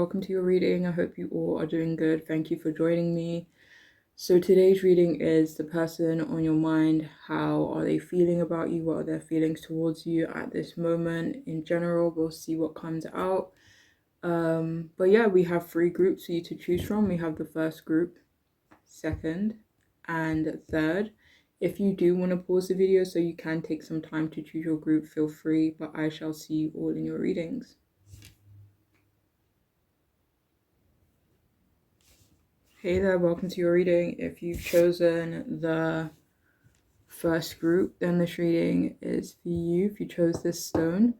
welcome to your reading. I hope you all are doing good. Thank you for joining me. So today's reading is the person on your mind. How are they feeling about you? What are their feelings towards you at this moment? In general, we'll see what comes out. But yeah, we have 3 groups for you to choose from. We have the first group, second, and third. If you do want to pause the video so you can take some time to choose your group, feel free, but I shall see you all in your readings. Hey there, welcome to your reading. If you've chosen the first group, then this reading is for you. If you chose this stone.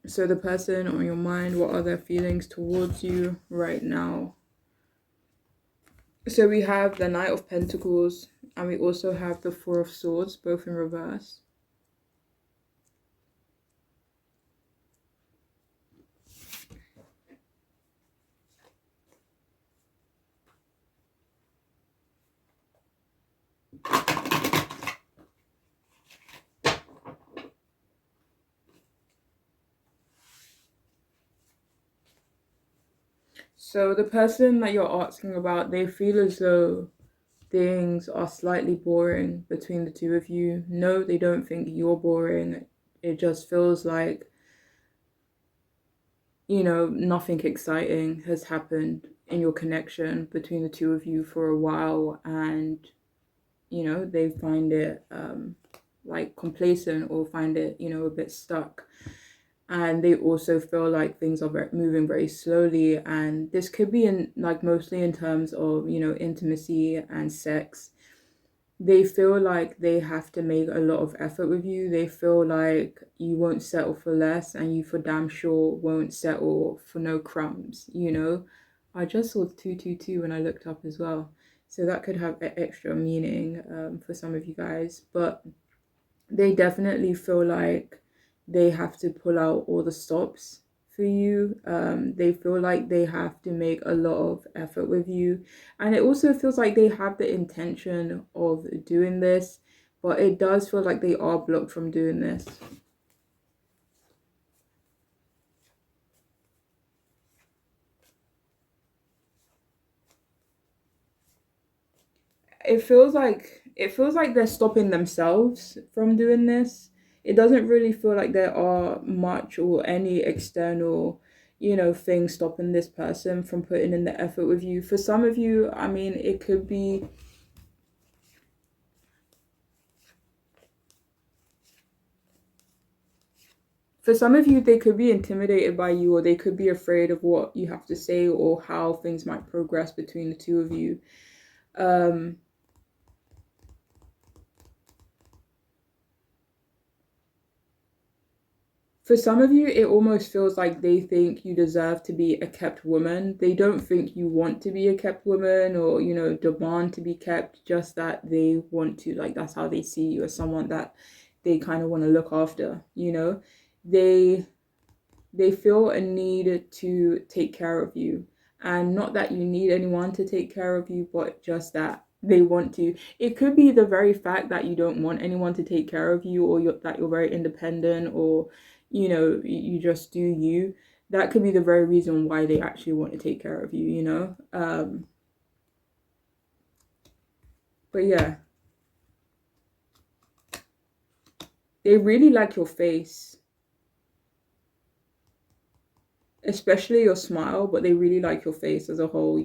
So the person on your mind, what are their feelings towards you right now? So we have the Knight of Pentacles and we also have the Four of Swords, both in reverse. So the person that you're asking about, they feel as though things are slightly boring between the two of you. No, they don't think you're boring. It just feels like, nothing exciting has happened in your connection between the two of you for a while, and, they find it like complacent or find it, a bit stuck. And they also feel like things are moving very slowly, and this could be in like mostly in terms of intimacy and sex. They feel like they have to make a lot of effort with you. They feel like you won't settle for less, and you for damn sure won't settle for no crumbs. I just saw 222 when I looked up as well, so that could have extra meaning for some of you guys. But they definitely feel like they have to pull out all the stops for you. They feel like they have to make a lot of effort with you. And it also feels like they have the intention of doing this, but it does feel like they are blocked from doing this. It feels like they're stopping themselves from doing this. It doesn't really feel like there are much or any external, things stopping this person from putting in the effort with you. For some of you, I mean, it could be for some of you, they could be intimidated by you, or they could be afraid of what you have to say or how things might progress between the two of you. For some of you, it almost feels like they think you deserve to be a kept woman. They don't think you want to be a kept woman or, demand to be kept, just that they want to. Like, that's how they see you, as someone that they kind of want to look after, They feel a need to take care of you. And not that you need anyone to take care of you, but just that they want to. It could be the very fact that you don't want anyone to take care of you, or that you're very independent, or you just do you. That could be the very reason why they actually want to take care of you. But yeah, they really like your face, especially your smile, but they really like your face as a whole.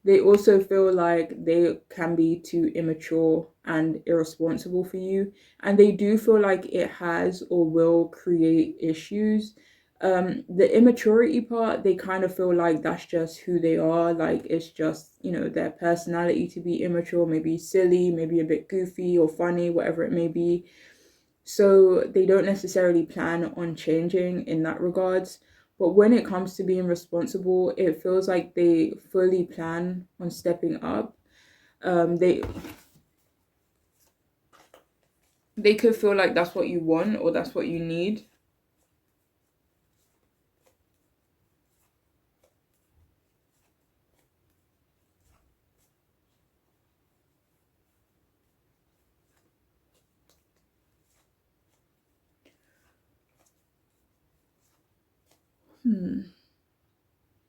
They also feel like they can be too immature and irresponsible for you, and they do feel like it has or will create issues. The immaturity part, they kind of feel like that's just who they are. Like, it's just, their personality to be immature, maybe silly, maybe a bit goofy or funny, whatever it may be. So they don't necessarily plan on changing in that regards. But when it comes to being responsible, it feels like they fully plan on stepping up. They could feel like that's what you want or that's what you need.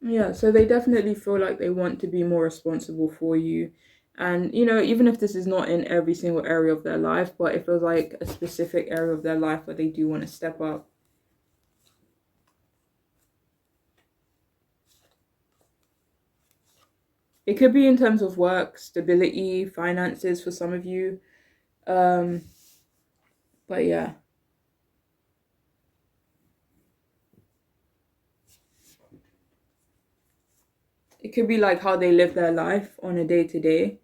Yeah, so they definitely feel like they want to be more responsible for you. And, even if this is not in every single area of their life, but it feels like a specific area of their life where they do want to step up. It could be in terms of work, stability, finances for some of you. Um, but yeah, it could be like how they live their life on a day to day.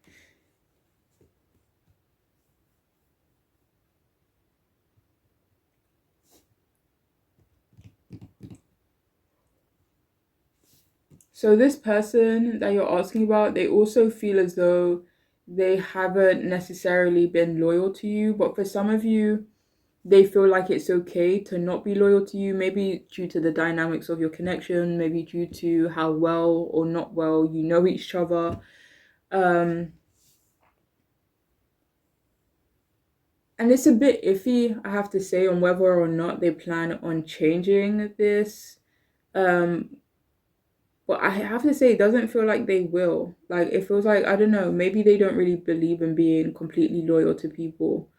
So this person that you're asking about, they also feel as though they haven't necessarily been loyal to you, but for some of you, they feel like it's okay to not be loyal to you, maybe due to the dynamics of your connection, maybe due to how well or not well you know each other. Um, and it's a bit iffy, I have to say, on whether or not they plan on changing this. Um, but I have to say, it doesn't feel like they will. Like, it feels like, I don't know, maybe they don't really believe in being completely loyal to people,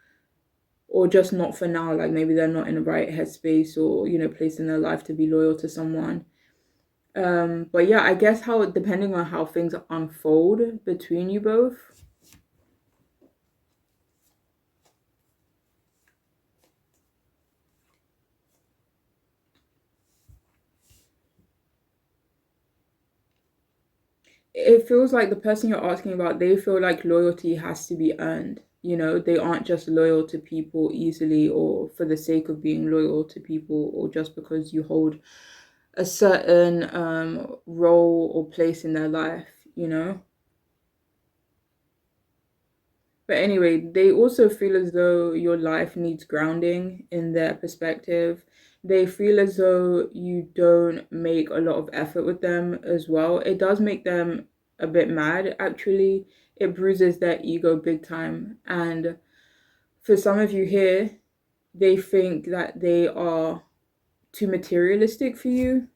or just not for now. Like, maybe they're not in the right headspace or, place in their life to be loyal to someone. But yeah, I guess how depending on how things unfold between you both. It feels like the person you're asking about, they feel like loyalty has to be earned. They aren't just loyal to people easily or for the sake of being loyal to people or just because you hold a certain role or place in their life. But anyway, they also feel as though your life needs grounding in their perspective. They feel as though you don't make a lot of effort with them as well. It does make them a bit mad, actually. It bruises their ego big time. And for some of you here, they think that they are too materialistic for you.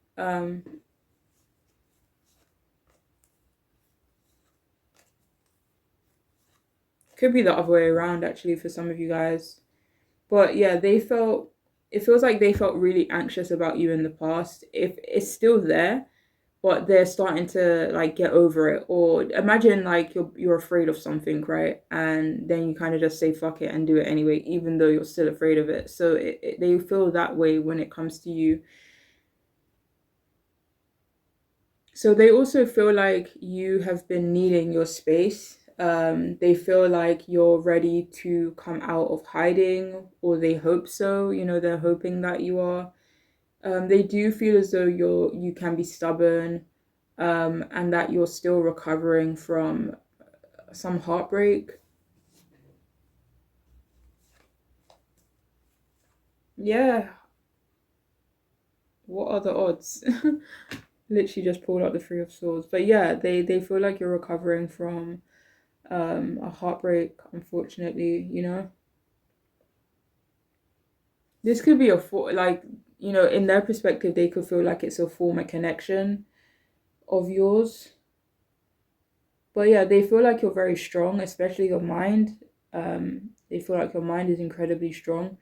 Could be the other way around, actually, for some of you guys. But yeah, it feels like they felt really anxious about you in the past. If it's still there, but they're starting to like get over it. Or imagine like you're afraid of something, right? And then you kind of just say fuck it and do it anyway, even though you're still afraid of it. So they feel that way when it comes to you. So they also feel like you have been needing your space. They feel like you're ready to come out of hiding, or they hope so. They're hoping that you are. They do feel as though you can be stubborn, and that you're still recovering from some heartbreak. Yeah, what are the odds? Literally just pulled out the Three of Swords. But yeah, they feel like you're recovering from a heartbreak, unfortunately. This could be like, in their perspective, they could feel like it's a former connection of yours. But yeah, they feel like you're very strong, especially your mind. They feel like your mind is incredibly strong.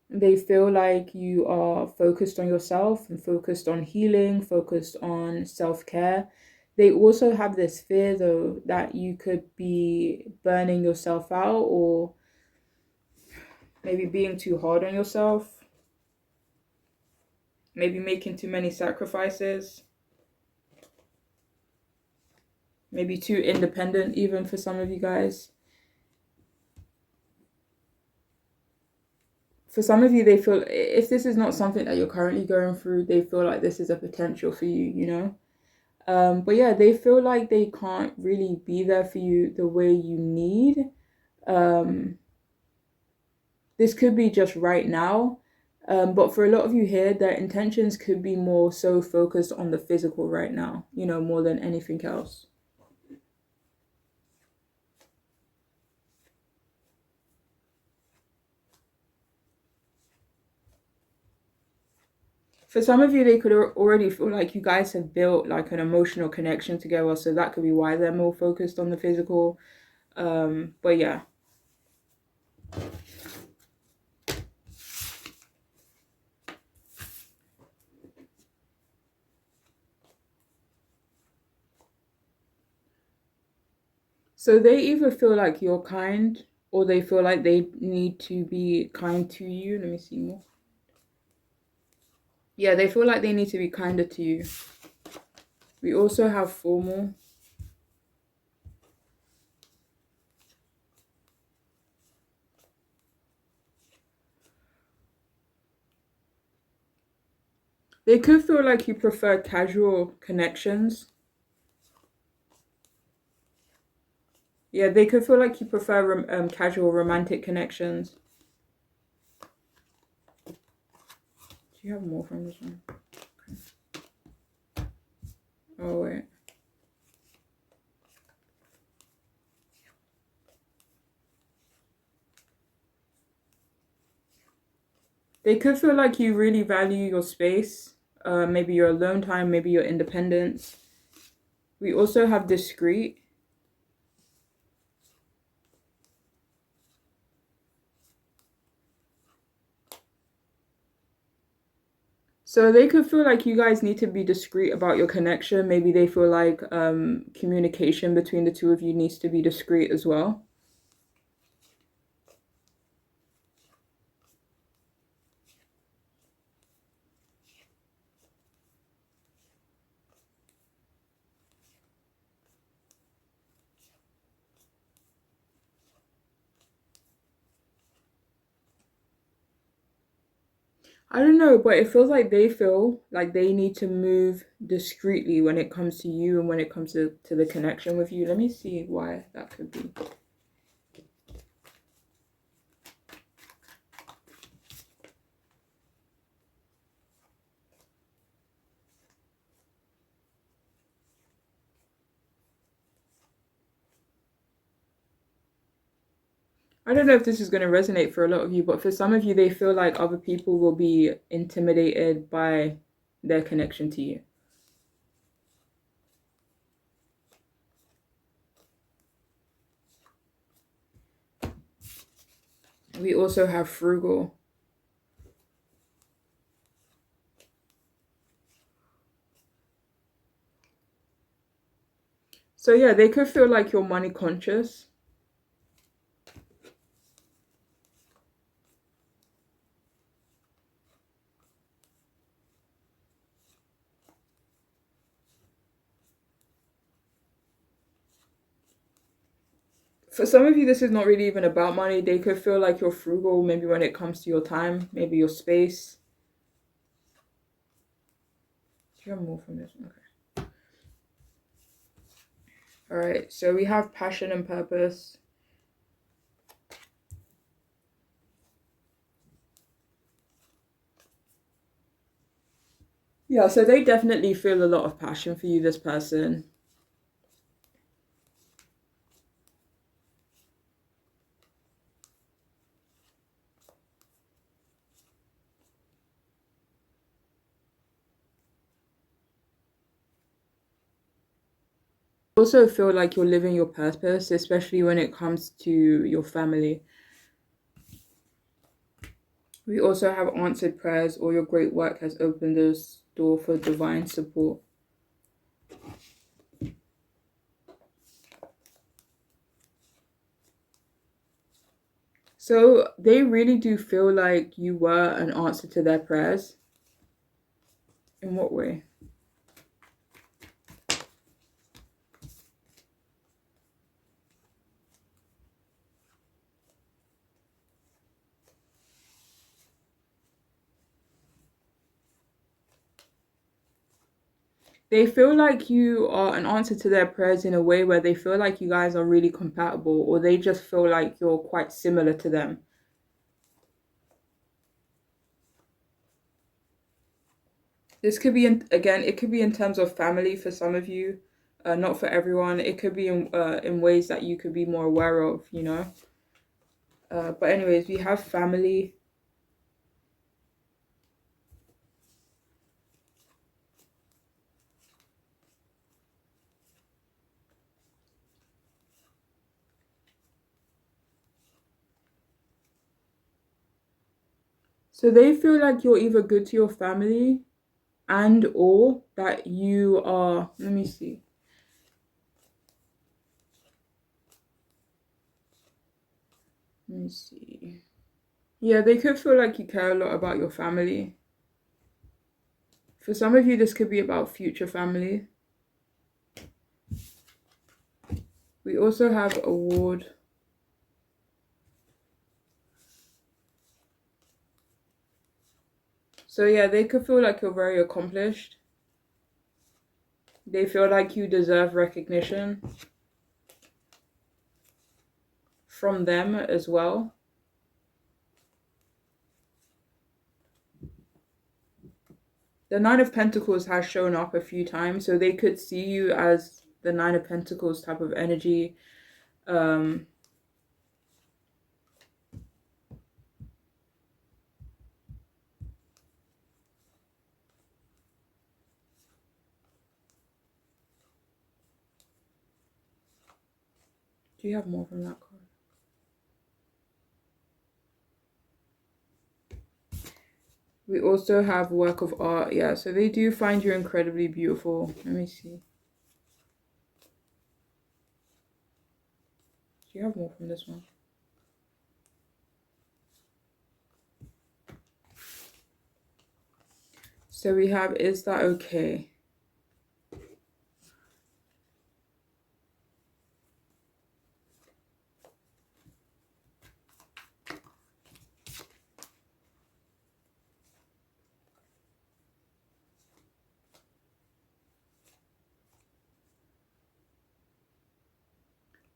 They feel like you are focused on yourself and focused on healing, focused on self care. They also have this fear, though, that you could be burning yourself out or maybe being too hard on yourself, maybe making too many sacrifices, maybe too independent, even for some of you guys. For some of you, they feel if this is not something that you're currently going through, they feel like this is a potential for you. But yeah, they feel like they can't really be there for you the way you need. Um, this could be just right now. But for a lot of you here, their intentions could be more so focused on the physical right now, more than anything else. For some of you, they could already feel like you guys have built like an emotional connection together, so that could be why they're more focused on the physical. But yeah. So they either feel like you're kind or they feel like they need to be kind to you. Let me see more. Yeah, they feel like they need to be kinder to you. We also have formal. They could feel like you prefer casual connections. Yeah, they could feel like you prefer casual romantic connections. Do you have more from this one? Okay. Oh, wait. They could feel like you really value your space, maybe your alone time, maybe your independence. We also have discreet. So they could feel like you guys need to be discreet about your connection. Maybe they feel like communication between the two of you needs to be discreet as well. I don't know, but it feels like they feel like they need to move discreetly when it comes to you and when it comes to the connection with you. Let me see why that could be. I don't know if this is going to resonate for a lot of you, but for some of you, they feel like other people will be intimidated by their connection to you. We also have frugal. So yeah, they could feel like you're money conscious. For some of you, this is not really even about money. They could feel like you're frugal, maybe when it comes to your time, maybe your space. Do you have more from this? Okay. All right. So we have passion and purpose. Yeah, so they definitely feel a lot of passion for you, this person. Also feel like you're living your purpose, especially when it comes to your family. We also have answered prayers, or your great work has opened this door for divine support. So they really do feel like you were an answer to their prayers. In what way? They feel like you are an answer to their prayers in a way where they feel like you guys are really compatible, or they just feel like you're quite similar to them. This could be again, it could be in terms of family for some of you, not for everyone. It could be in ways that you could be more aware of, you know. But anyways, we have family. So they feel like you're either good to your family and or that you are, let me see. Let me see. Yeah, they could feel like you care a lot about your family. For some of you, this could be about future family. We also have award. So yeah, they could feel like you're very accomplished. They feel like you deserve recognition from them as well. The Nine of Pentacles has shown up a few times, so they could see you as the Nine of Pentacles type of energy. Um, do you have more from that card? We also have work of art. Yeah, so they do find you incredibly beautiful. Let me see. Do you have more from this one? So we have, is that okay?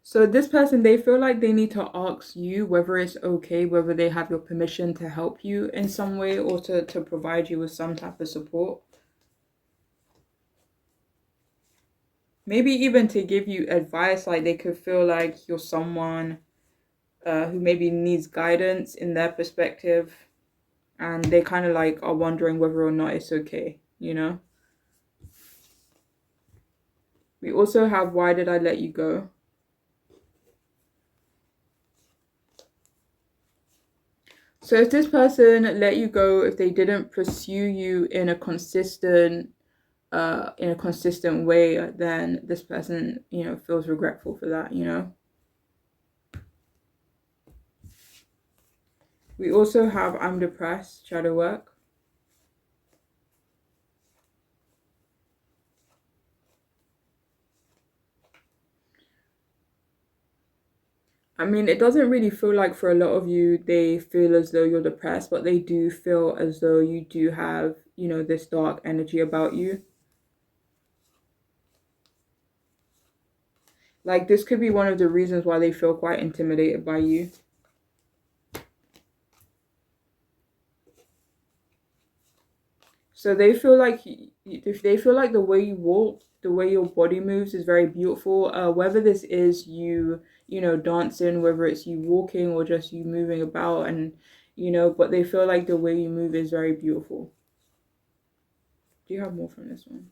So this person, they feel like they need to ask you whether it's okay, whether they have your permission to help you in some way or to provide you with some type of support. Maybe even to give you advice, like they could feel like you're someone who maybe needs guidance in their perspective, and they kind of like are wondering whether or not it's okay, you know? We also have, why did I let you go? So if this person let you go, if they didn't pursue you in a consistent way, then this person, you know, feels regretful for that, you know. We also have, I'm depressed, shadow work. I mean, it doesn't really feel like for a lot of you, they feel as though you're depressed, but they do feel as though you do have, you know, this dark energy about you. Like, this could be one of the reasons why they feel quite intimidated by you. So they feel like, if they feel like the way you walk, the way your body moves is very beautiful. Whether this is you, you know, dancing, whether it's you walking or just you moving about, and you know, but they feel like the way you move is very beautiful. Do you have more from this one?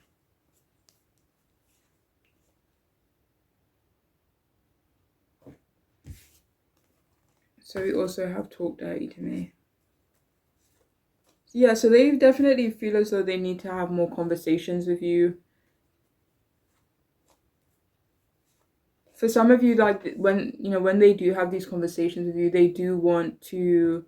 So we also have talk dirty to me. Yeah, so they definitely feel as though they need to have more conversations with you. For some of you, like when you know when they do have these conversations with you, they do want to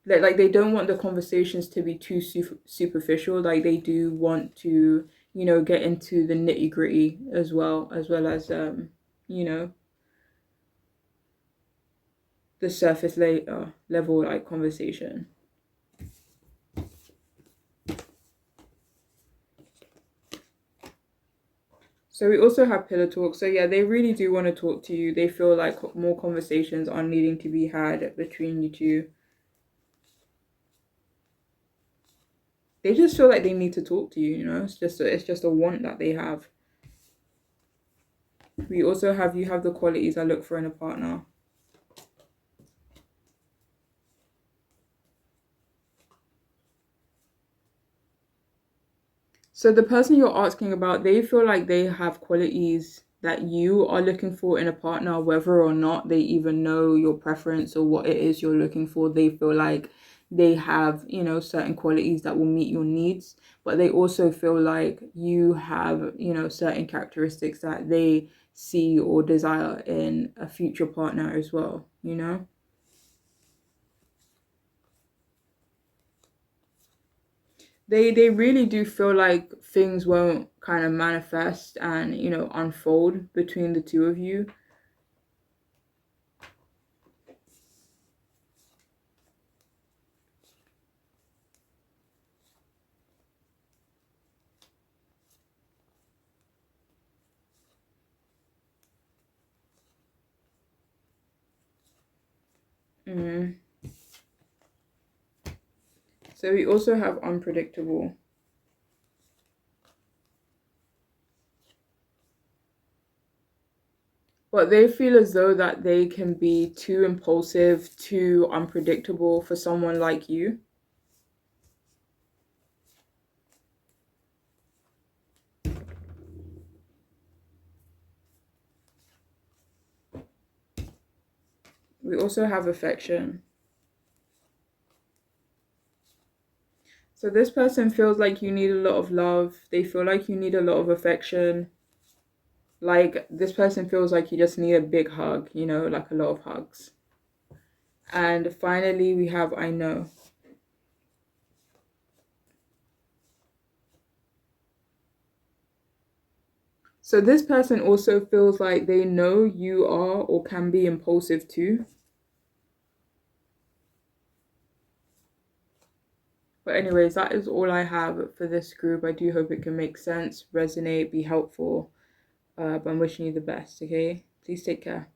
like they don't want the conversations to be too superficial. Like they do want to, you know, get into the nitty gritty as well as you know, the surface level like conversation. So we also have pillar talk. So yeah, they really do want to talk to you. They feel like more conversations are needing to be had between you two. They just feel like they need to talk to you, you know? It's just a want that they have. We also have, you have the qualities I look for in a partner. So the person you're asking about, they feel like they have qualities that you are looking for in a partner, whether or not they even know your preference or what it is you're looking for. They feel like they have, certain qualities that will meet your needs, but they also feel like you have, certain characteristics that they see or desire in a future partner as well. They really do feel like things won't kind of manifest and, unfold between the two of you. Mm. So we also have unpredictable. But they feel as though that they can be too impulsive, too unpredictable for someone like you. We also have affection. So this person feels like you need a lot of love. They feel like you need a lot of affection. Like this person feels like you just need a big hug, like a lot of hugs. And finally, we have I know. So this person also feels like they know you are or can be impulsive too. But anyways, that is all I have for this group. I do hope it can make sense, resonate, be helpful. But I'm wishing you the best, okay? Please take care.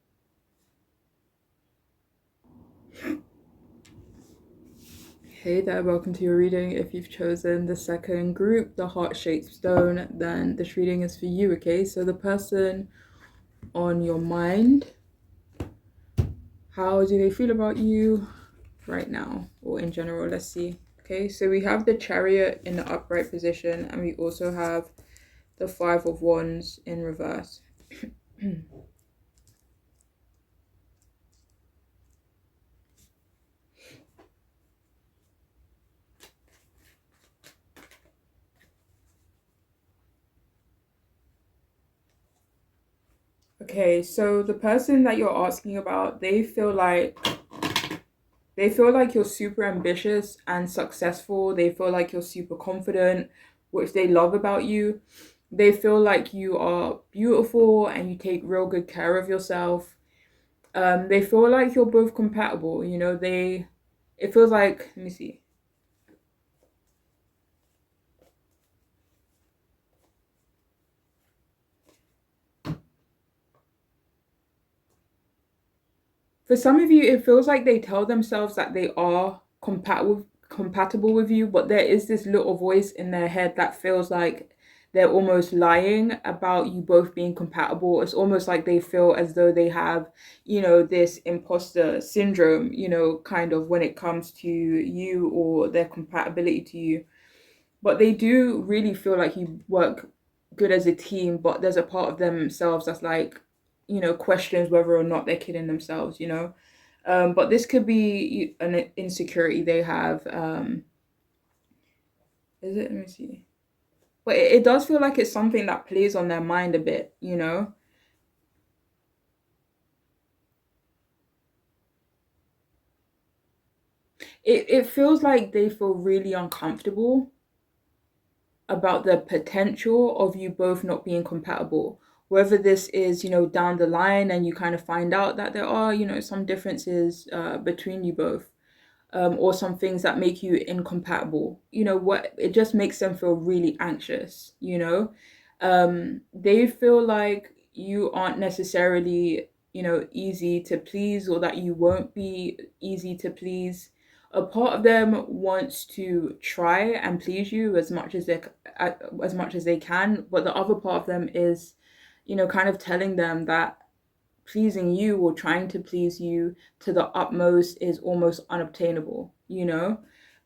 Hey there, welcome to your reading. If you've chosen the second group, the heart-shaped stone, then this reading is for you, okay? So the person on your mind, how do they feel about you right now or in general? Let's see. Okay, so we have the Chariot in the upright position, and we also have the Five of Wands in reverse. Okay, so the person that you're asking about, they feel like you're super ambitious and successful. They feel like you're super confident, which they love about you. They feel like you are beautiful and you take real good care of yourself. They feel like you're both compatible. It feels like, let me see. For some of you, it feels like they tell themselves that they are compatible with you, but there is this little voice in their head that feels like they're almost lying about you both being compatible. It's almost like they feel as though they have, this imposter syndrome, kind of when it comes to you or their compatibility to you. But they do really feel like you work good as a team, but there's a part of themselves that's like, questions whether or not they're kidding themselves. But this could be an insecurity they have. Is it? Let me see. But it does feel like it's something that plays on their mind a bit. It feels like they feel really uncomfortable about the potential of you both not being compatible. Whether this is, down the line and you kind of find out that there are, some differences between you both, or some things that make you incompatible. What it just makes them feel really anxious. They feel like you aren't necessarily, easy to please, or that you won't be easy to please. A part of them wants to try and please you as much as they can, but the other part of them is, kind of telling them that pleasing you or trying to please you to the utmost is almost unobtainable,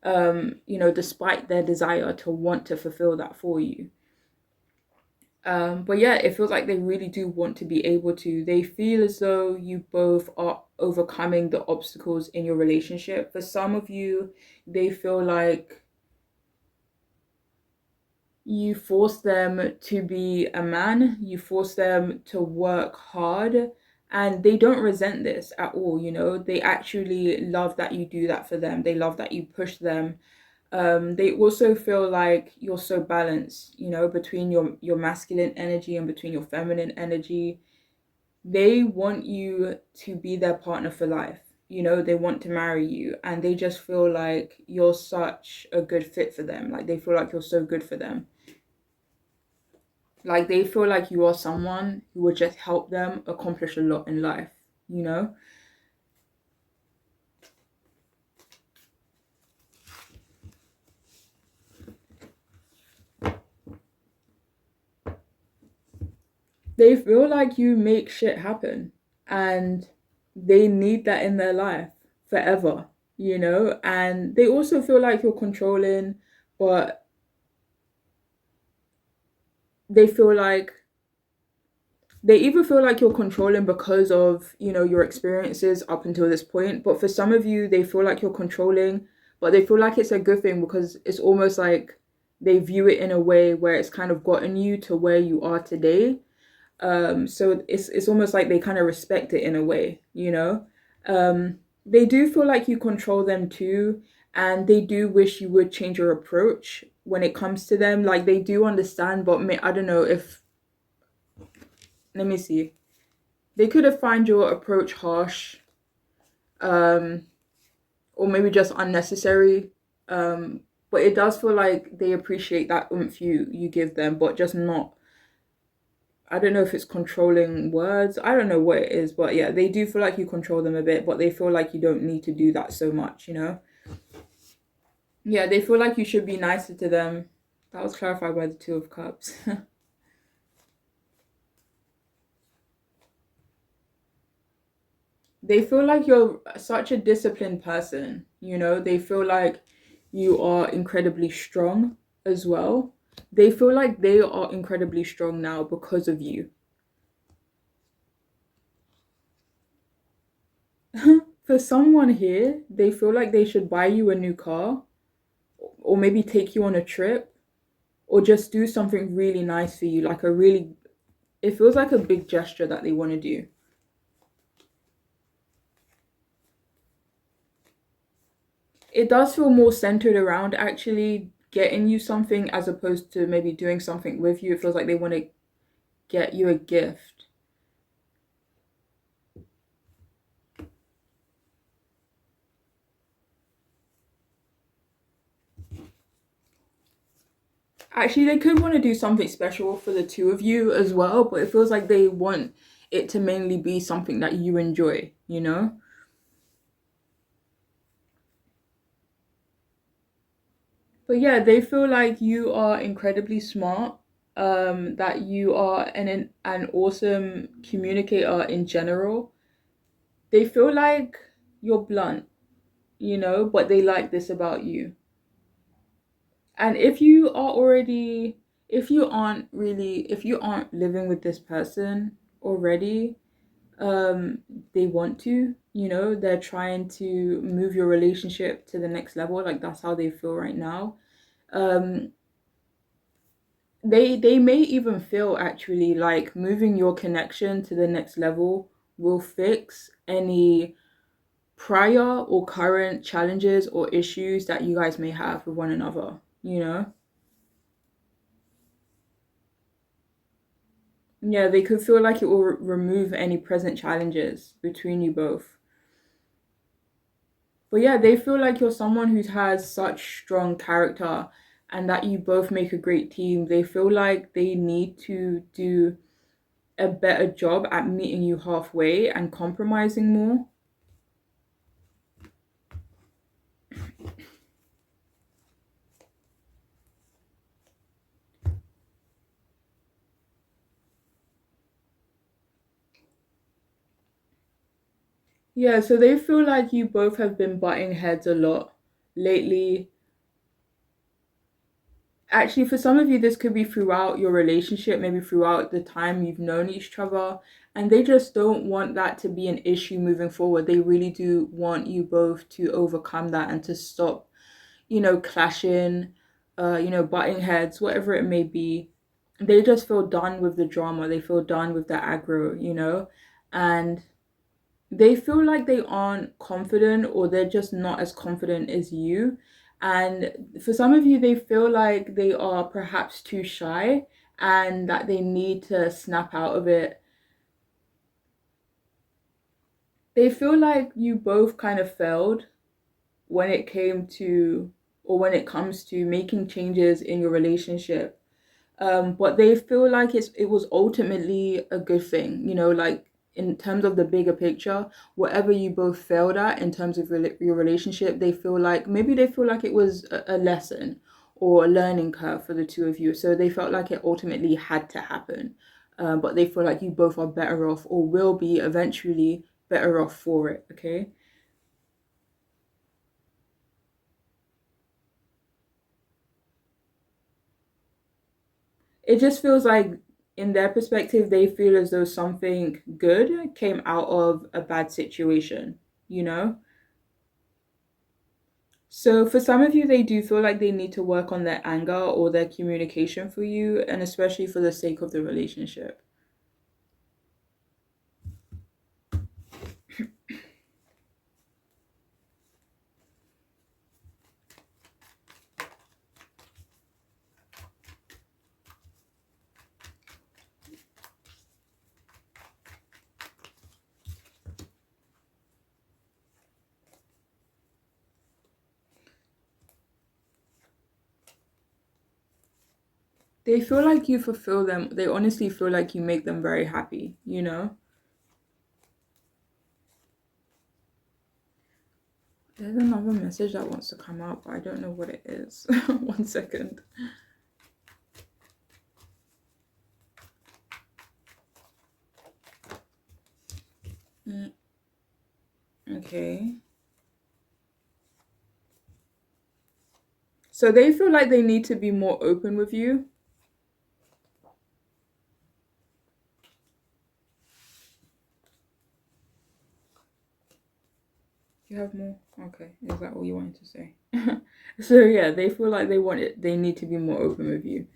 despite their desire to want to fulfill that for you. But yeah, it feels like they really do want to be able to. They feel as though you both are overcoming the obstacles in your relationship. For some of you, they feel like you force them to be a man, you force them to work hard, and they don't resent this at all, you know. They actually love that you do that for them. They love that you push them. They also feel like you're so balanced, you know, between your masculine energy and between your feminine energy. They want you to be their partner for life. You know, they want to marry you and they just feel like you're such a good fit for them. Like they feel like you're so good for them. Like they feel like you are someone who would just help them accomplish a lot in life, you know? They feel like you make shit happen and they need that in their life forever, you know? And they also feel like you're controlling, but they feel like they either feel like you're controlling because of, you know, your experiences up until this point, but for some of you, they feel like you're controlling, but they feel like it's a good thing because it's almost like they view it in a way where it's kind of gotten you to where you are today. So it's almost like they kind of respect it in a way, you know. They do feel like you control them too, and they do wish you would change your approach when it comes to them. Like they do understand, but I don't know if, let me see, they could have find your approach harsh, um, or maybe just unnecessary. But it does feel like they appreciate that oomph you give them, but just not. I don't know if it's controlling words. I don't know what it is, but yeah, they do feel like you control them a bit, but they feel like you don't need to do that so much, you know? Yeah, they feel like you should be nicer to them. That was clarified by the Two of Cups. They feel like you're such a disciplined person, you know? They feel like you are incredibly strong as well. They feel like they are incredibly strong now because of you. For someone here, they feel like they should buy you a new car or maybe take you on a trip or just do something really nice for you, like a really, it feels like a big gesture that they want to do. It does feel more centered around actually getting you something as opposed to maybe doing something with you. It feels like they want to get you a gift. Actually, they could want to do something special for the two of you as well, but it feels like they want it to mainly be something that you enjoy, you know? But yeah, they feel like you are incredibly smart, that you are an awesome communicator in general. They feel like you're blunt, you know, but they like this about you. And if you aren't living with this person already, um, they want to, you know, they're trying to move your relationship to the next level. Like that's how they feel right now. Um, they may even feel actually like moving your connection to the next level will fix any prior or current challenges or issues that you guys may have with one another, you know? Yeah, they could feel like it will remove any present challenges between you both. But yeah, they feel like you're someone who has such strong character and that you both make a great team. They feel like they need to do a better job at meeting you halfway and compromising more. Yeah, so they feel like you both have been butting heads a lot lately. Actually, for some of you, this could be throughout your relationship, maybe throughout the time you've known each other, and they just don't want that to be an issue moving forward. They really do want you both to overcome that and to stop, clashing, butting heads, whatever it may be. They just feel done with the drama. They feel done with the aggro. And they feel like they aren't confident, or they're just not as confident as you. And for some of you, they feel like they are perhaps too shy and that they need to snap out of it. They feel like you both kind of failed when it came to, or when it comes to making changes in your relationship. But they feel like it was ultimately a good thing, like in terms of the bigger picture, whatever you both failed at in terms of your relationship, maybe they feel like it was a lesson or a learning curve for the two of you. So they felt like it ultimately had to happen. But they feel like you both are better off, or will be eventually better off for it, okay? It just feels like, in their perspective, they feel as though something good came out of a bad situation, you know? So for some of you, they do feel like they need to work on their anger or their communication for you, and especially for the sake of the relationship. They feel like you fulfill them. They honestly feel like you make them very happy. There's another message that wants to come out, but I don't know what it is. One second. Okay. So they feel like they need to be more open with you. You have more? Okay. Is that all you wanted to say? So yeah, they feel like they need to be more open with you.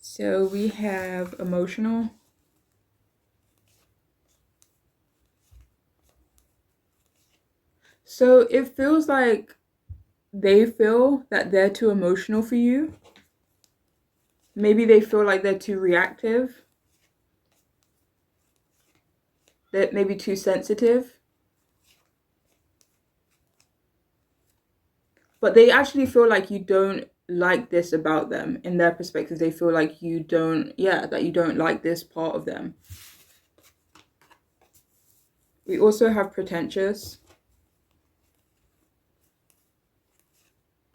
So we have emotional. So it feels like they feel that they're too emotional for you. Maybe they feel like they're too reactive. They're maybe too sensitive. But they actually feel like you don't like this about them. In their perspective, they feel like that you don't like this part of them. We also have pretentious.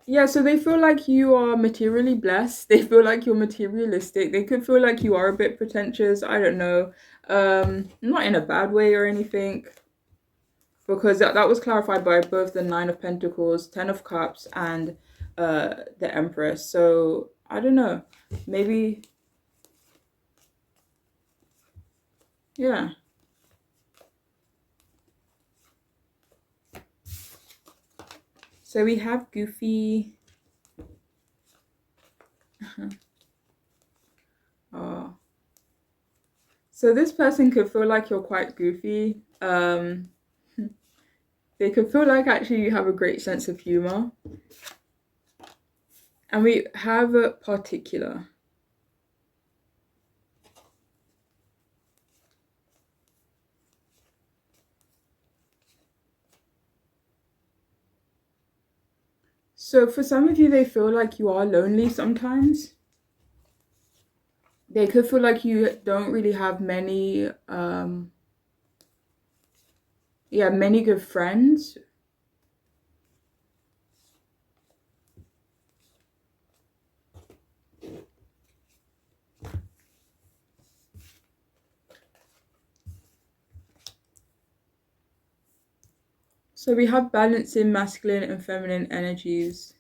Yeah, so they feel like you are materially blessed. They feel like you're materialistic. They could feel like you are a bit pretentious. I don't know. Not in a bad way or anything, because that was clarified by both the Nine of Pentacles, Ten of Cups, and the Empress. So I don't know. Maybe, yeah. So we have Goofy. Oh. So this person could feel like you're quite goofy. They could feel like actually you have a great sense of humor. And we have a particular. So for some of you, they feel like you are lonely sometimes. They could feel like you don't really have many good friends. So we have balancing masculine and feminine energies.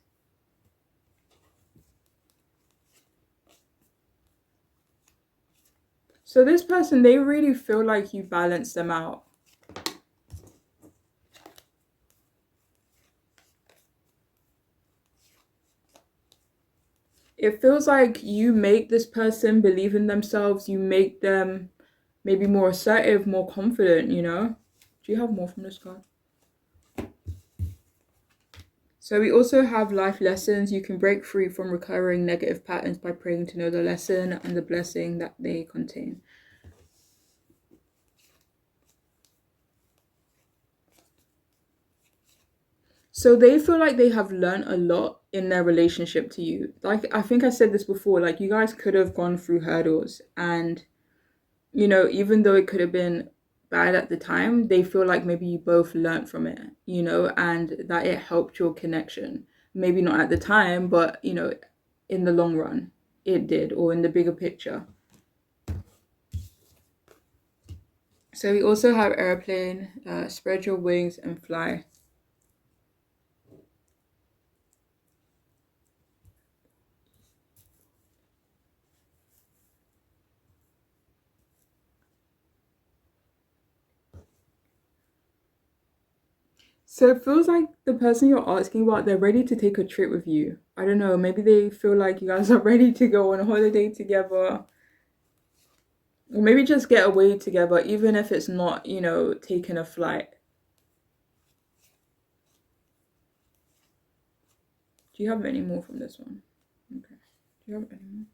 So this person, they really feel like you balance them out. It feels like you make this person believe in themselves. You make them maybe more assertive, more confident, you know? Do you have more from this card? So we also have life lessons. You can break free from recurring negative patterns by praying to know the lesson and the blessing that they contain. So they feel like they have learned a lot in their relationship to you. Like, I think I said this before, like you guys could have gone through hurdles, and you know, even though it could have been bad at the time, they feel like maybe you both learned from it, you know, and that it helped your connection. Maybe not at the time, but you know, in the long run, it did, or in the bigger picture. So we also have airplane, spread your wings and fly. So it feels like the person you're asking about, they're ready to take a trip with you. I don't know, maybe they feel like you guys are ready to go on a holiday together. Or maybe just get away together, even if it's not, you know, taking a flight. Do you have any more from this one? Okay. Do you have any more?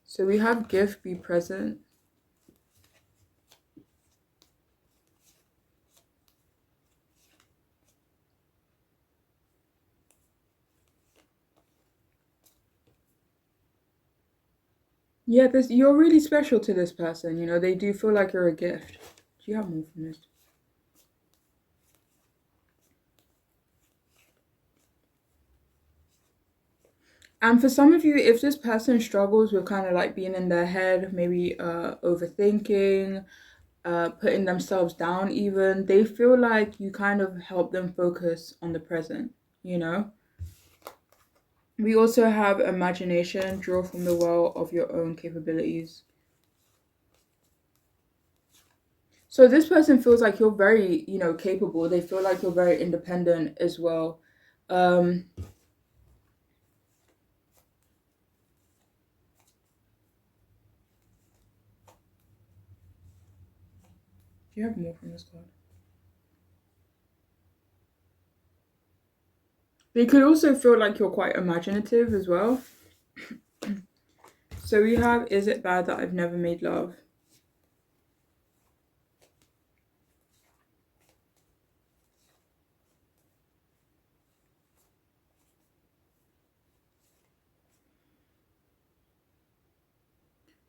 So we have gift, be present. Yeah, this, you're really special to this person. You know, they do feel like you're a gift. Do you have more from this? And for some of you, if this person struggles with kind of like being in their head, maybe overthinking, putting themselves down even, they feel like you kind of help them focus on the present, you know? We also have imagination, draw from the well of your own capabilities. So this person feels like you're very, you know, capable. They feel like you're very independent as well. Um, do you have more from this card? They could also feel like you're quite imaginative as well. So we have, is it bad that I've never made love?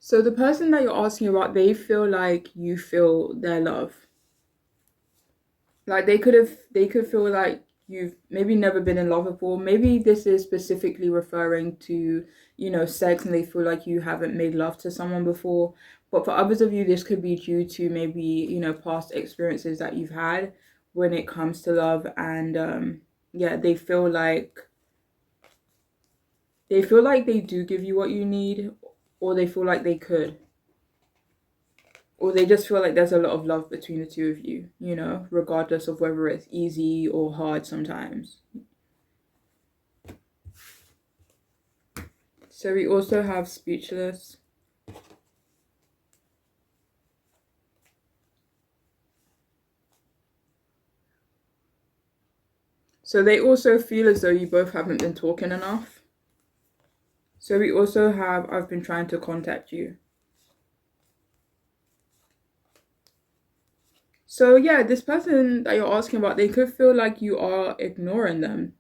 So the person that you're asking about, they feel like you feel their love. Like they could feel like you've maybe never been in love before. Maybe this is specifically referring to, you know, sex, and they feel like you haven't made love to someone before. But for others of you, this could be due to maybe, you know, past experiences that you've had when it comes to love. And yeah, they feel like they do give you what you need, or they feel like they could, or they just feel like there's a lot of love between the two of you, you know, regardless of whether it's easy or hard sometimes. So we also have speechless. So they also feel as though you both haven't been talking enough. So we also have, I've been trying to contact you. So yeah, this person that you're asking about, they could feel like you are ignoring them.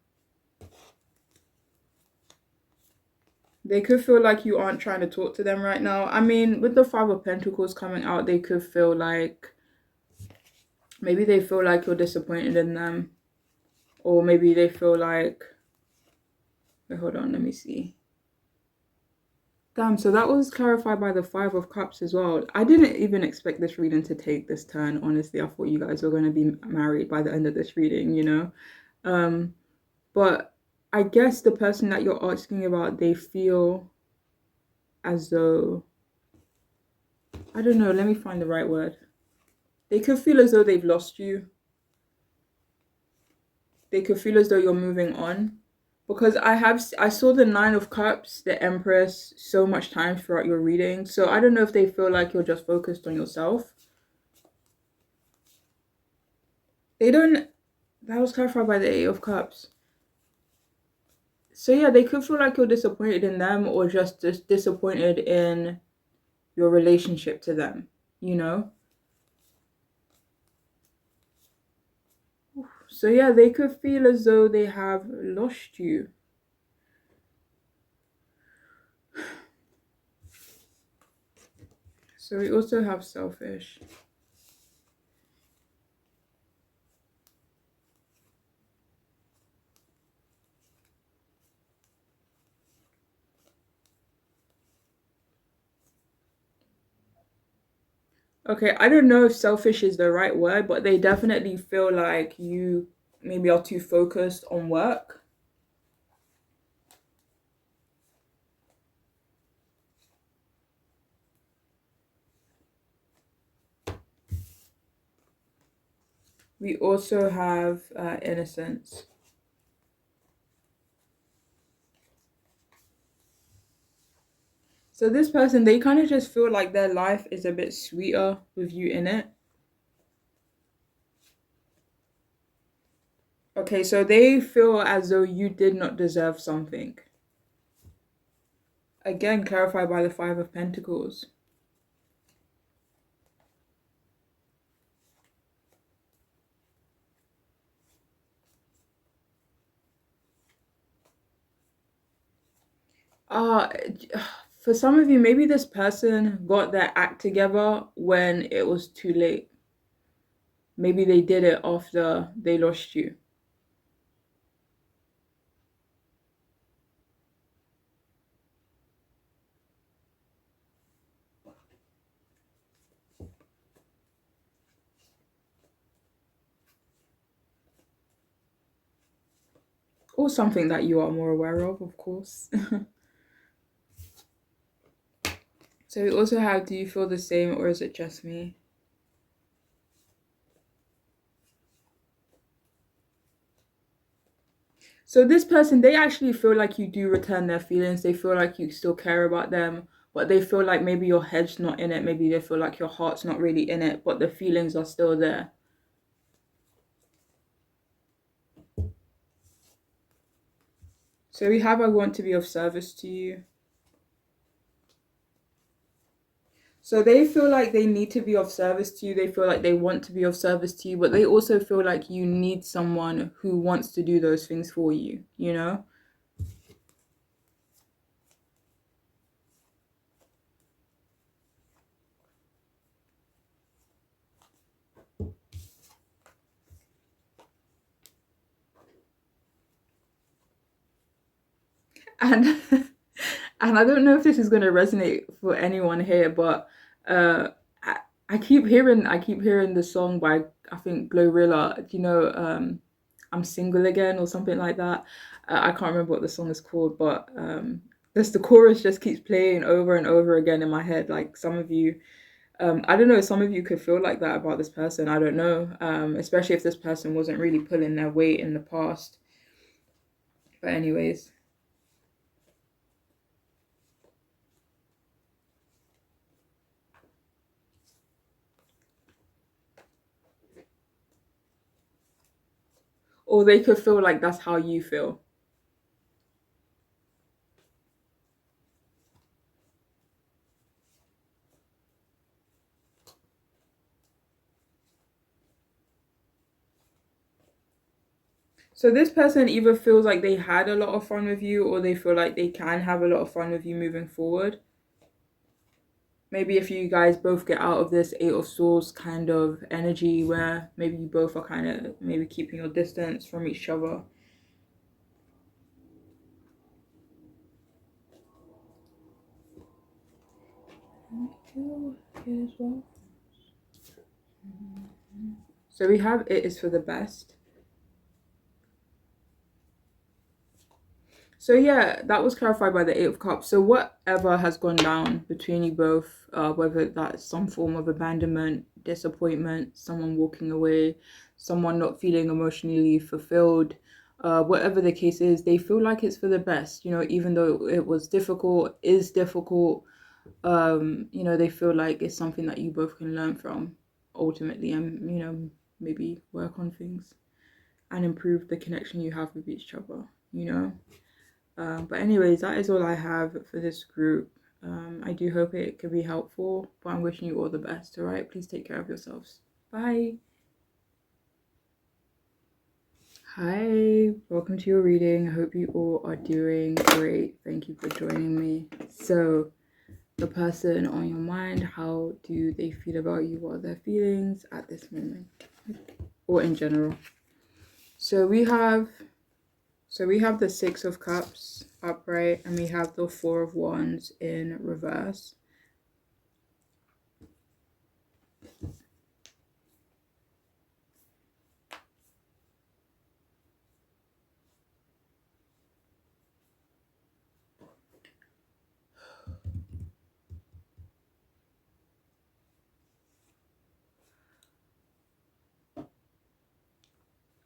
They could feel like you aren't trying to talk to them right now. I mean, with the Five of Pentacles coming out, they could feel like maybe they feel like you're disappointed in them. Or maybe they feel like, wait, hold on, let me see. Damn, so that was clarified by the Five of Cups as well. I didn't even expect this reading to take this turn, honestly. I thought you guys were going to be married by the end of this reading, you know? Um, but I guess the person that you're asking about, they feel as though, I don't know, let me find the right word. They could feel as though they've lost you. They could feel as though you're moving on. Because I saw the Nine of Cups, the Empress, so much time throughout your reading. So I don't know if they feel like you're just focused on yourself. They don't. That was clarified by the Eight of Cups. So yeah, they could feel like you're disappointed in them, or just disappointed in your relationship to them, you know? So yeah, they could feel as though they have lost you. So we also have selfish. Okay, I don't know if selfish is the right word, but they definitely feel like you maybe are too focused on work. We also have innocence. So this person, they kind of just feel like their life is a bit sweeter with you in it. Okay, so they feel as though you did not deserve something. Again, clarified by the Five of Pentacles. Uh, for some of you, maybe this person got their act together when it was too late. Maybe they did it after they lost you. Or something that you are more aware of course. So we also have, do you feel the same or is it just me? So this person, they actually feel like you do return their feelings. They feel like you still care about them, but they feel like maybe your head's not in it. Maybe they feel like your heart's not really in it, but the feelings are still there. So we have, I want to be of service to you. So they feel like they need to be of service to you. They feel like they want to be of service to you, but they also feel like you need someone who wants to do those things for you, you know? And and I don't know if this is going to resonate for anyone here, but uh I keep hearing the song by, I think, Glorilla. Do you know I'm Single Again or something like that? I can't remember what the song is called, but this the chorus just keeps playing over and over again in my head. Like some of you, I don't know, some of you could feel like that about this person. I don't know, especially if this person wasn't really pulling their weight in the past. But anyways, or they could feel like that's how you feel. So this person either feels like they had a lot of fun with you, or they feel like they can have a lot of fun with you moving forward. Maybe if you guys both get out of this Eight of Swords kind of energy where maybe you both are kind of maybe keeping your distance from each other. two here as well. So we have it is for the best. So yeah, that was clarified by the Eight of Cups. So whatever has gone down between you both, whether that's some form of abandonment, disappointment, someone walking away, someone not feeling emotionally fulfilled, whatever the case is, they feel like it's for the best. You know, even though it was difficult, is difficult. You know, they feel like it's something that you both can learn from ultimately, and you know, maybe work on things and improve the connection you have with each other. You know. But anyways, that is all I have for this group. I do hope it could be helpful, but I'm wishing you all the best, all right? Please take care of yourselves. Bye. Hi, welcome to your reading. I hope you all are doing great. Thank you for joining me. So, the person on your mind, how do they feel about you? What are their feelings at this moment? Or in general? So we have the Six of Cups upright, and we have the Four of Wands in reverse.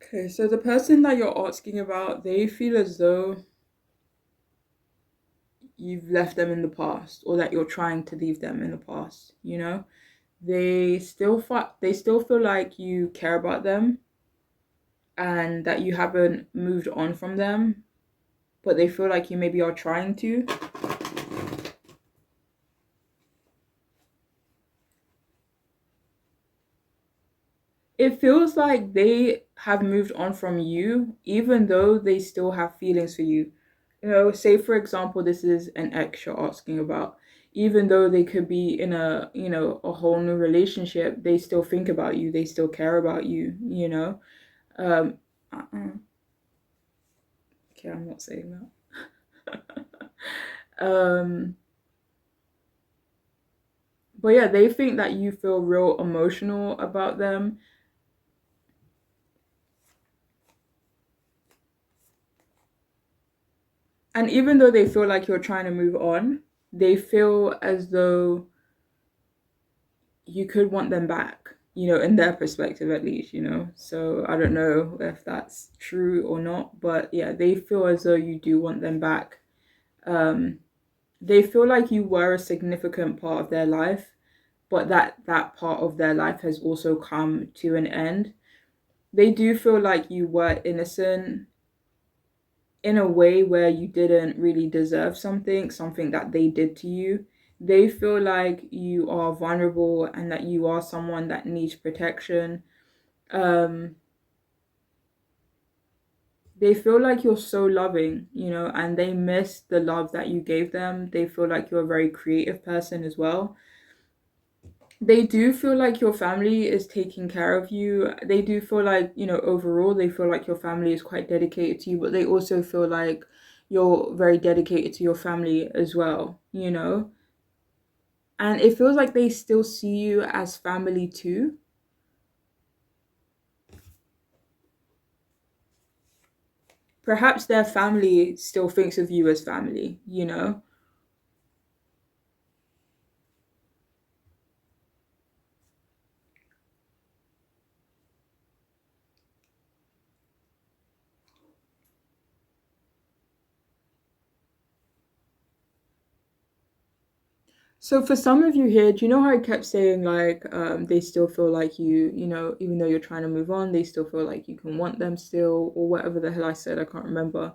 Okay, so the person that you're asking about, they feel as though you've left them in the past, or that you're trying to leave them in the past, you know? They still feel like you care about them and that you haven't moved on from them, but they feel like you maybe are trying to. It feels like they have moved on from you, even though they still have feelings for you. You know, say for example, this is an ex you're asking about. Even though they could be in a, you know, a whole new relationship, they still think about you. They still care about you, you know? Um, okay, I'm not saying that. um, but yeah, they think that you feel real emotional about them. And even though they feel like you're trying to move on, they feel as though you could want them back, you know, in their perspective at least, you know. So I don't know if that's true or not, but yeah, they feel as though you do want them back. Um, they feel like you were a significant part of their life, but that part of their life has also come to an end. They do feel like you were innocent in a way where you didn't really deserve something that they did to you. They feel like you are vulnerable and that you are someone that needs protection. Um, they feel like you're so loving, you know, and they miss the love that you gave them. They feel like you're a very creative person as well. They do feel like your family is taking care of you. They do feel like, you know, overall, they feel like your family is quite dedicated to you, but they also feel like you're very dedicated to your family as well, you know? And it feels like they still see you as family too. Perhaps their family still thinks of you as family, you know? So for some of you here, do you know how I kept saying like they still feel like you know, even though you're trying to move on, they still feel like you can want them still, or whatever the hell I said, I can't remember.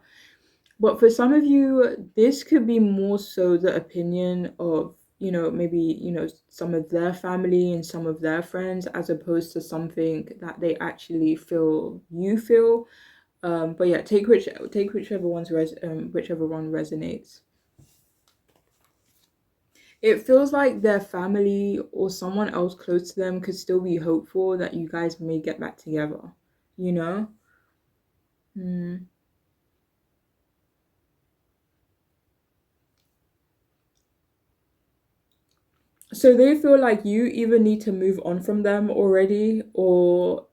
But for some of you, this could be more so the opinion of, you know, maybe, you know, some of their family and some of their friends, as opposed to something that they actually feel you feel. But yeah, take whichever one resonates. It feels like their family or someone else close to them could still be hopeful that you guys may get back together, you know? Mm. So they feel like you either need to move on from them already, or,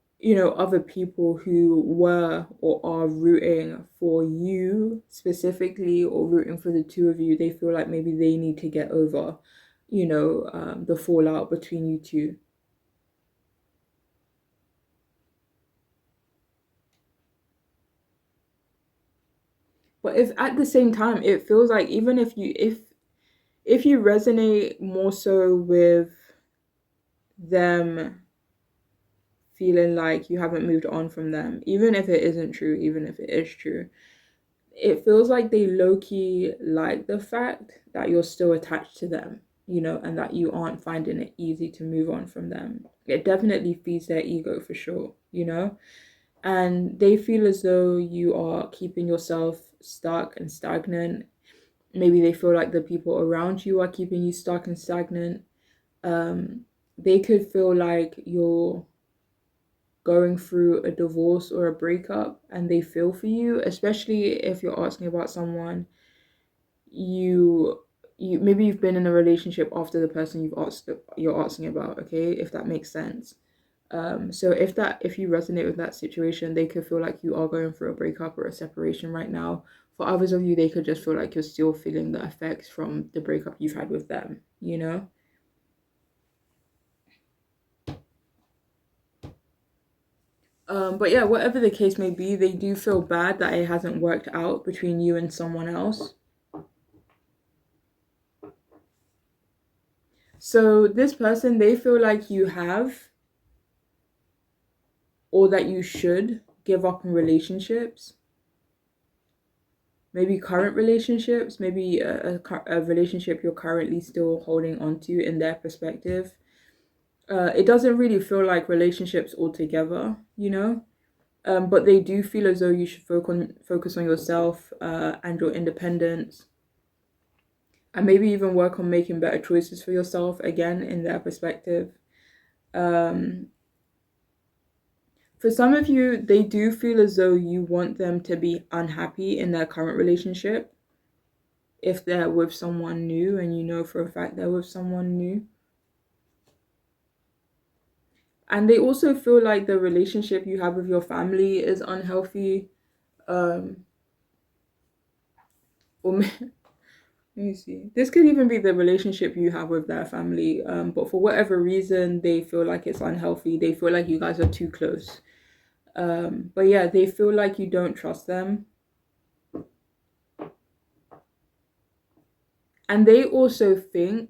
other people who were or are rooting for you specifically, or rooting for the two of you, they feel like maybe they need to get over, the fallout between you two. But if at the same time it feels like, even if you resonate more so with them feeling like you haven't moved on from them, even if it isn't true, even if it is true, it feels like they low key like the fact that you're still attached to them, and that you aren't finding it easy to move on from them. It definitely feeds their ego for sure. And they feel as though you are keeping yourself stuck and stagnant. Maybe they feel like the people around you are keeping you stuck and stagnant. Um, they could feel like you're going through a divorce or a breakup, and they feel for you, especially if you're asking about someone you maybe you've been in a relationship after the person you're asking about, okay, if that makes sense. So if you resonate with that situation, they could feel like you are going through a breakup or a separation right now. For others of you, they could just feel like you're still feeling the effects from the breakup you've had with them. But yeah, whatever the case may be, they do feel bad that it hasn't worked out between you and someone else. So this person, they feel like you have, or that you should give up on relationships. Maybe current relationships, maybe a relationship you're currently still holding on to in their perspective. It doesn't really feel like relationships altogether. But they do feel as though you should focus on yourself, and your independence, and maybe even work on making better choices for yourself, again, in their perspective. Um, for some of you, they do feel as though you want them to be unhappy in their current relationship if they're with someone new, and you know for a fact they're with someone new. And they also feel like the relationship you have with your family is unhealthy. Um, or let me see. This could even be the relationship you have with their family. But for whatever reason, they feel like it's unhealthy. They feel like you guys are too close. But yeah, they feel like you don't trust them. And they also think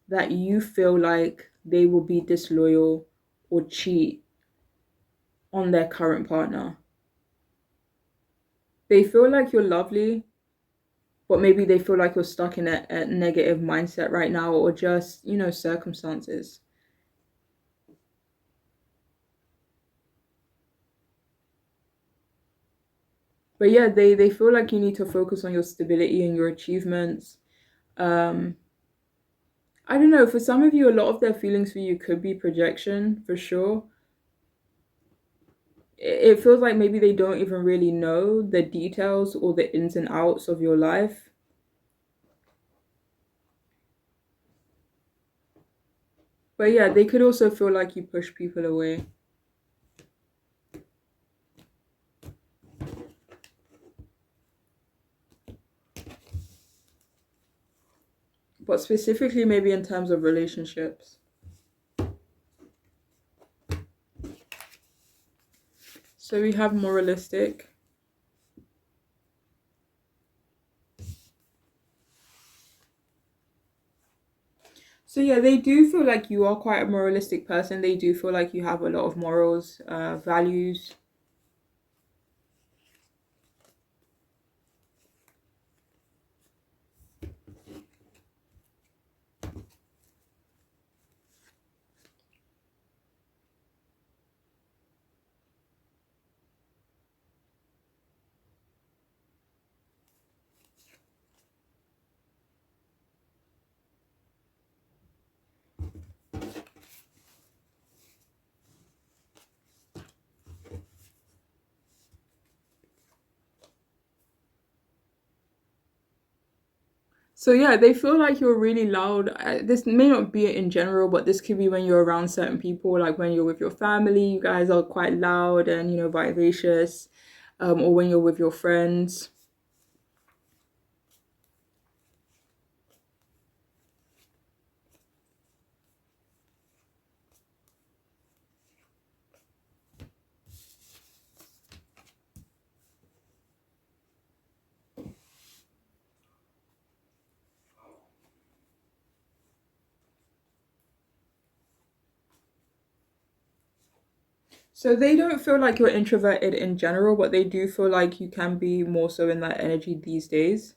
that you feel like they will be disloyal or cheat on their current partner. They feel like you're lovely, but maybe they feel like you're stuck in a negative mindset right now, or just, circumstances. But yeah, they feel like you need to focus on your stability and your achievements. Um, I don't know, for some of you, a lot of their feelings for you could be projection, for sure. It feels like maybe they don't even really know the details or the ins and outs of your life. But yeah, they could also feel like you push people away. But specifically, maybe in terms of relationships. So we have moralistic. So yeah, they do feel like you are quite a moralistic person. They do feel like you have a lot of morals, values. So yeah, they feel like you're really loud. This may not be in general, but this could be when you're around certain people, like when you're with your family, you guys are quite loud and vivacious, or when you're with your friends. So they don't feel like you're introverted in general, but they do feel like you can be more so in that energy these days.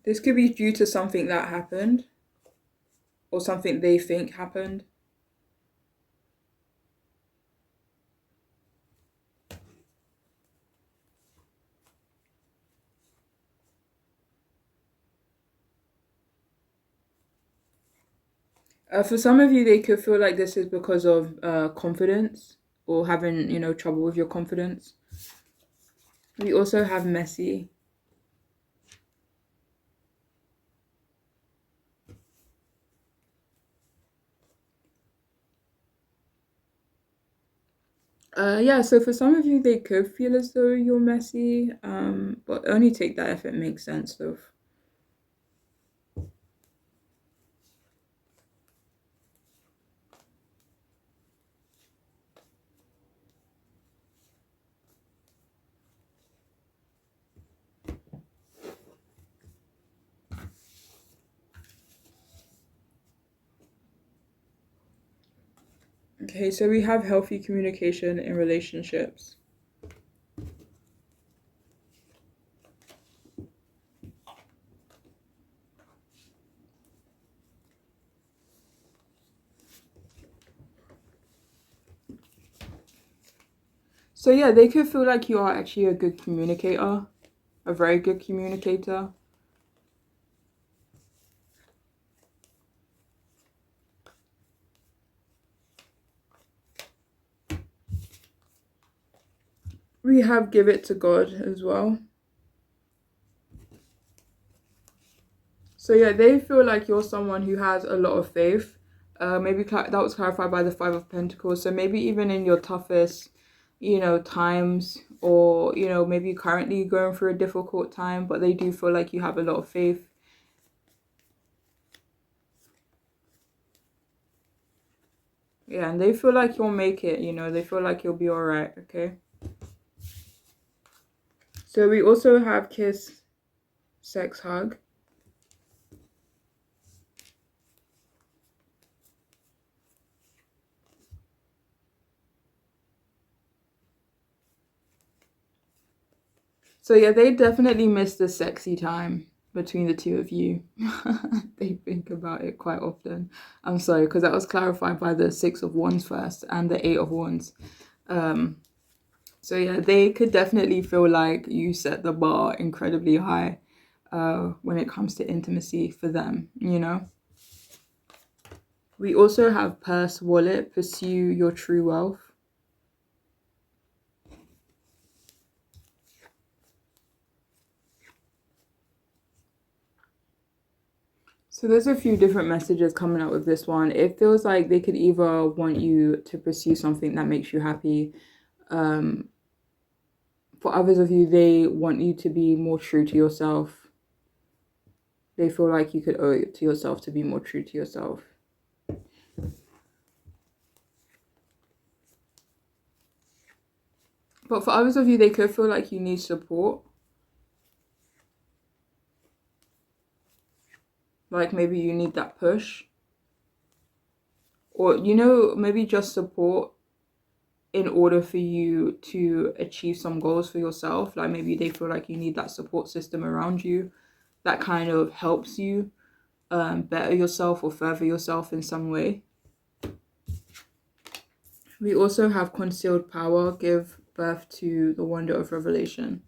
This could be due to something that happened or something they think happened. For some of you, they could feel like this is because of confidence or having, trouble with your confidence. We also have messy. Yeah, so for some of you, they could feel as though you're messy, but only take that if it makes sense, though. Okay, so we have healthy communication in relationships. So yeah, they could feel like you are actually a good communicator, a very good communicator. We have give it to God as well. So yeah, they feel like you're someone who has a lot of faith. Maybe that was clarified by the Five of Pentacles. So maybe even in your toughest, times, or maybe currently going through a difficult time, but they do feel like you have a lot of faith. Yeah, and they feel like you'll make it. They feel like you'll be all right. Okay. So we also have kiss, sex, hug. So yeah, they definitely miss the sexy time between the two of you. They think about it quite often. I'm sorry, because that was clarified by the Six of Wands first and the Eight of Wands. Um, so yeah, they could definitely feel like you set the bar incredibly high when it comes to intimacy for them. We also have purse, wallet, pursue your true wealth. So there's a few different messages coming out with this one. It feels like they could either want you to pursue something that makes you happy. Um, for others of you, they want you to be more true to yourself. They feel like you could owe it to yourself to be more true to yourself. But for others of you, they could feel like you need support. Like maybe you need that push. Or, maybe just support in order for you to achieve some goals for yourself. Like maybe they feel like you need that support system around you that kind of helps you better yourself or further yourself in some way. We also have concealed power, give birth to the wonder of revelation.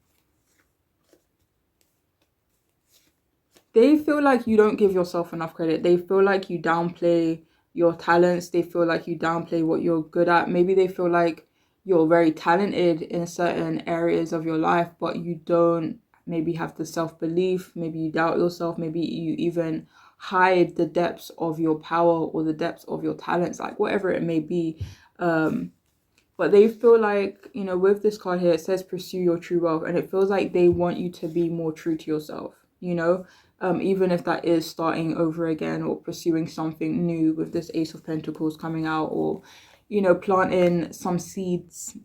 They feel like you don't give yourself enough credit. They feel like you downplay your talents. They feel like you downplay what you're good at. Maybe they feel like you're very talented in certain areas of your life, but you don't maybe have the self-belief. Maybe you doubt yourself. Maybe you even hide the depths of your power or the depths of your talents, like whatever it may be. But they feel like, with this card here, it says pursue your true wealth, and it feels like they want you to be more true to yourself. Even if that is starting over again or pursuing something new with this Ace of Pentacles coming out, or, planting some seeds.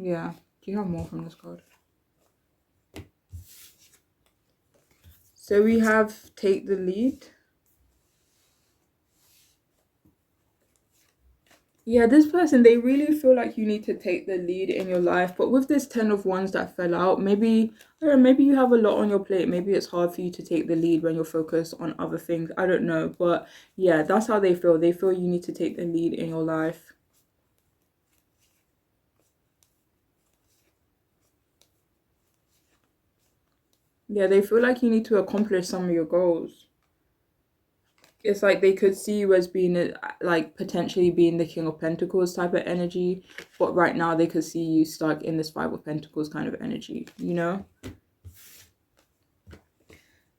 Yeah. Do you have more from this card? So we have take the lead. Yeah, this person, they really feel like you need to take the lead in your life. But with this 10 of Wands that fell out, maybe, I don't know, maybe you have a lot on your plate. Maybe it's hard for you to take the lead when you're focused on other things. I don't know. But yeah, that's how they feel. They feel you need to take the lead in your life. Yeah, they feel like you need to accomplish some of your goals. It's like they could see you as being like potentially being the King of Pentacles type of energy, but right now they could see you stuck in this Five of Pentacles kind of energy.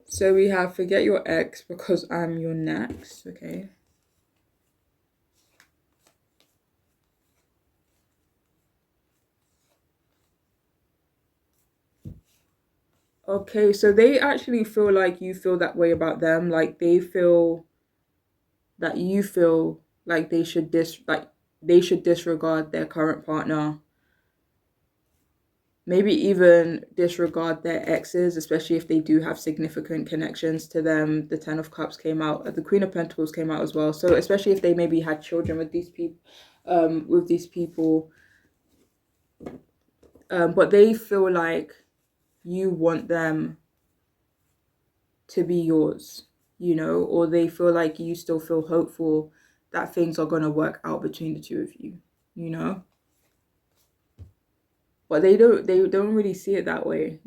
So we have forget your ex because I'm your next. Okay. Okay, so they actually feel like you feel that way about them. Like they feel that you feel like they should disregard their current partner. Maybe even disregard their exes, especially if they do have significant connections to them. The Ten of Cups came out, the Queen of Pentacles came out as well. So especially if they maybe had children with these people, but they feel like you want them to be yours, or they feel like you still feel hopeful that things are gonna work out between the two of you. But they don't really see it that way.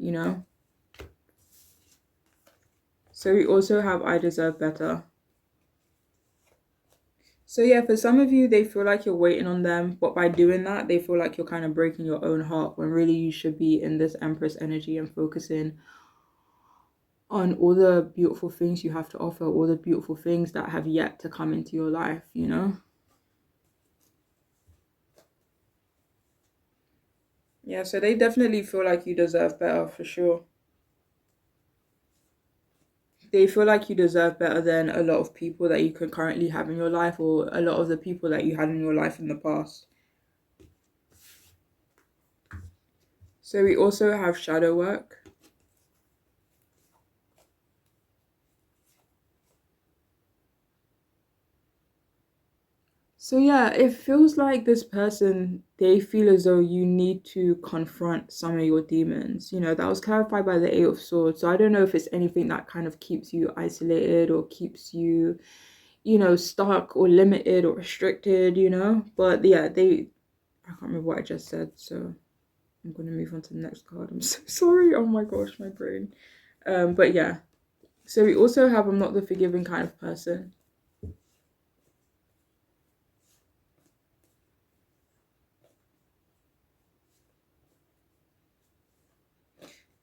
So we also have I deserve better. So yeah, for some of you, they feel like you're waiting on them, but by doing that, they feel like you're kind of breaking your own heart when really you should be in this Empress energy and focusing on all the beautiful things you have to offer, all the beautiful things that have yet to come into your life. Yeah, so they definitely feel like you deserve better for sure. They feel like you deserve better than a lot of people that you can currently have in your life, or a lot of the people that you had in your life in the past. So we also have shadow work. So yeah, it feels like this person, they feel as though you need to confront some of your demons. That was clarified by the Eight of Swords. So I don't know if it's anything that kind of keeps you isolated or keeps you, stuck or limited or restricted. But yeah, I can't remember what I just said. So I'm going to move on to the next card. I'm so sorry. Oh my gosh, my brain. But yeah. So we also have I'm not the forgiving kind of person.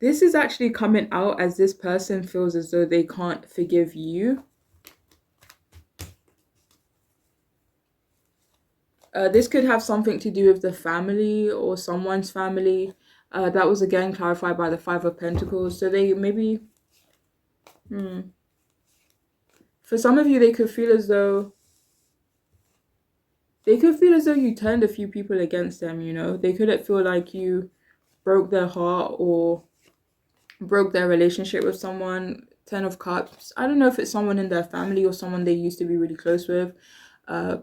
This is actually coming out as this person feels as though they can't forgive you. This could have something to do with the family or someone's family. That was again clarified by the Five of Pentacles. So they maybe, for some of you, they could feel as though you turned a few people against them. They couldn't feel like you broke their heart or broke their relationship with someone. Ten of Cups. I don't know if it's someone in their family or someone they used to be really close with.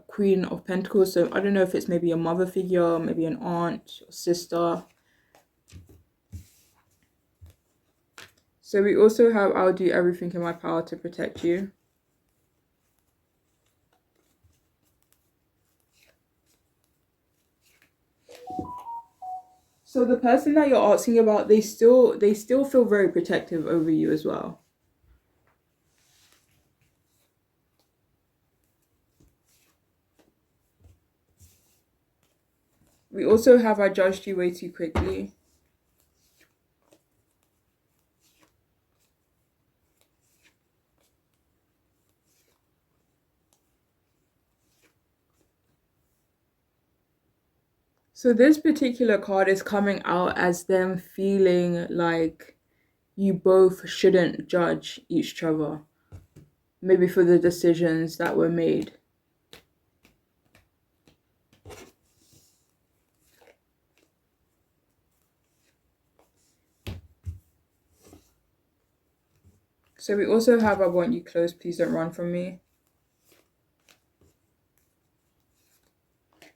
Queen of Pentacles. So I don't know if it's maybe a mother figure, maybe an aunt, or sister. So we also have I'll do everything in my power to protect you. So the person that you're asking about, they still feel very protective over you as well. We also have I judged you way too quickly. So this particular card is coming out as them feeling like you both shouldn't judge each other, maybe for the decisions that were made. So we also have I want you close, please don't run from me.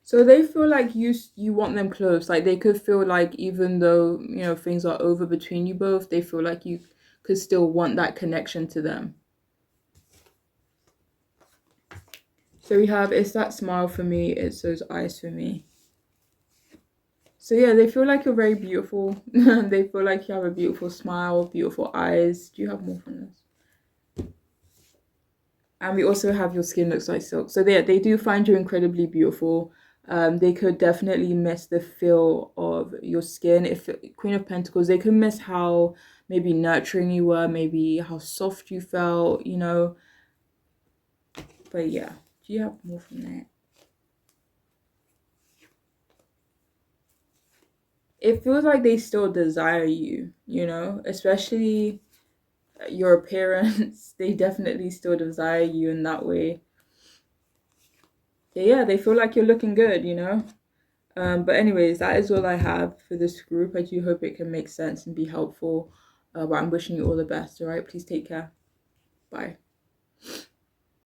So they feel like you want them close. Like they could feel like even though, things are over between you both, they feel like you could still want that connection to them. So we have it's that smile for me, it's those eyes for me. So yeah, they feel like you're very beautiful. They feel like you have a beautiful smile, beautiful eyes. Do you have more from this? And we also have your skin looks like silk. So they do find you incredibly beautiful. They could definitely miss the feel of your skin. If Queen of Pentacles, they could miss how maybe nurturing you were, maybe how soft you felt. But yeah, do you have more from that? It feels like they still desire you, especially your appearance. They definitely still desire you in that way. Yeah, they feel like you're looking good. But anyways, that is all I have for this group. I do hope it can make sense and be helpful. But I'm wishing you all the best. All right, please take care. Bye.